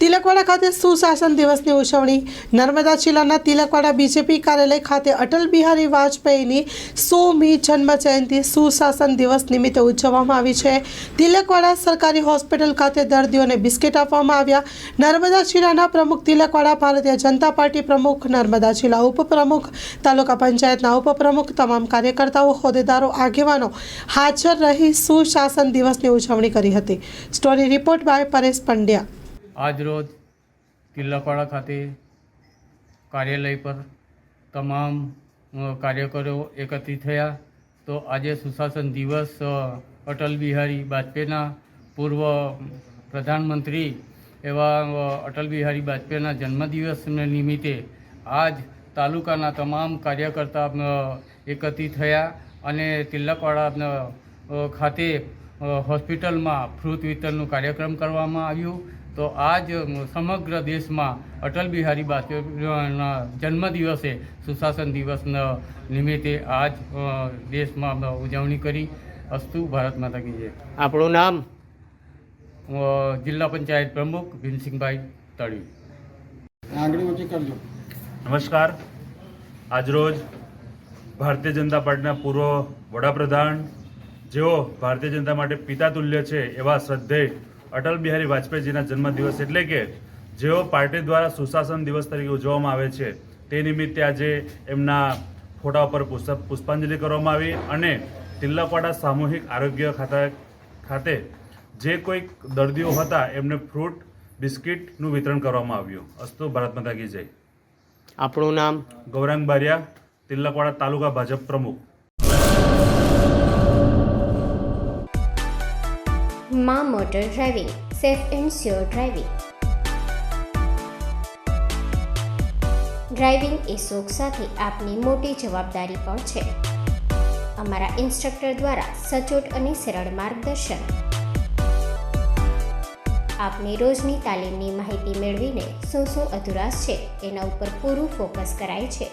તિલકવાડા ખાતે સુશાસન દિવસની ઉજવણી. નર્મદા જિલ્લાના તિલકવાડા બીજેપી કાર્યાલય ખાતે અટલ બિહારી વાજપેયીની 100મી જન્મ જયંતિ સુશાસન દિવસ નિમિત્તે ઉજવવામાં આવી છે. તિલકવાડા સરકારી હોસ્પિટલ ખાતે દર્દીઓને બિસ્કિટ આપવામાં આવ્યા. નર્મદા જિલ્લાના પ્રમુખ તિલકવાડા, ભારતીય જનતા પાર્ટી પ્રમુખ, નર્મદા જિલ્લા ઉપપ્રમુખ, તાલુકા પંચાયતના ઉપપ્રમુખ, તમામ કાર્યકર્તાઓ, હોદ્દેદારો, આગેવાનો હાજર રહી સુશાસન દિવસની ઉજવણી કરી હતી. Story report by Paresh Pandya. આજરોજ તિલકવાડા ખાતે કાર્યાલય પર તમામ કાર્યકરો એકત્રિત થયા. તો આજે સુશાસન દિવસ અટલ બિહારી વાજપેયીના પૂર્વ પ્રધાનમંત્રી એવા અટલ બિહારી વાજપેયીના જન્મદિવસ નિમિત્તે આજ તાલુકાના તમામ કાર્યકર્તા એકત્રિત થયા અને તિલકવાડા ખાતે હોસ્પિટલમાં ફ્રૂટ વિતરણનું કાર્યક્રમ કરવામાં આવ્યું. તો આજ સમગ્ર દેશમાં અટલ બિહારી વાજપેયીના જન્મદિવસે સુશાસન દિવસના નિમિત્તે આજ દેશમાં ઉજવણી કરી. અસ્તુ ભારત માતા કી જય. આપણું નામ? જિલ્લા પંચાયત પ્રમુખ ભીમસિંહભાઈ તળી. નમસ્કાર. આજરોજ ભારતીય જનતા પાર્ટીના પૂર્વ વડાપ્રધાન, જેઓ ભારતીય જનતા માટે પિતા તુલ્ય છે એવા શ્રદ્ધેય અટલ બિહારી વાજપેયીજીના જન્મદિવસ એટલે કે જેઓ પાર્ટી દ્વારા સુશાસન દિવસ તરીકે ઉજવવામાં આવે છે, તે નિમિત્તે આજે એમના ફોટા ઉપર પુષ્પાંજલિ કરવામાં આવી અને તિલકવાડા સામૂહિક આરોગ્ય ખાતે જે કોઈક દર્દીઓ હતા એમને ફ્રૂટ બિસ્કિટનું વિતરણ કરવામાં આવ્યું. અસ્તુ ભારત માતા કી જય. આપણું નામ? ગૌરાંગ બારિયા, તિલકવાડા તાલુકા ભાજપ પ્રમુખ. માં motor driving, safe and sure driving. Driving એ શોખ સાથે આપની મોટી જવાબદારી પણ છે. અમારા ઇન્સ્ટ્રક્ટર દ્વારા સચોટ અને સરળ માર્ગદર્શન. આપની રોજની તાલીમની માહિતી મેળવીને શું અધુરાશ છે એના ઉપર પૂરું ફોકસ કરાય છે.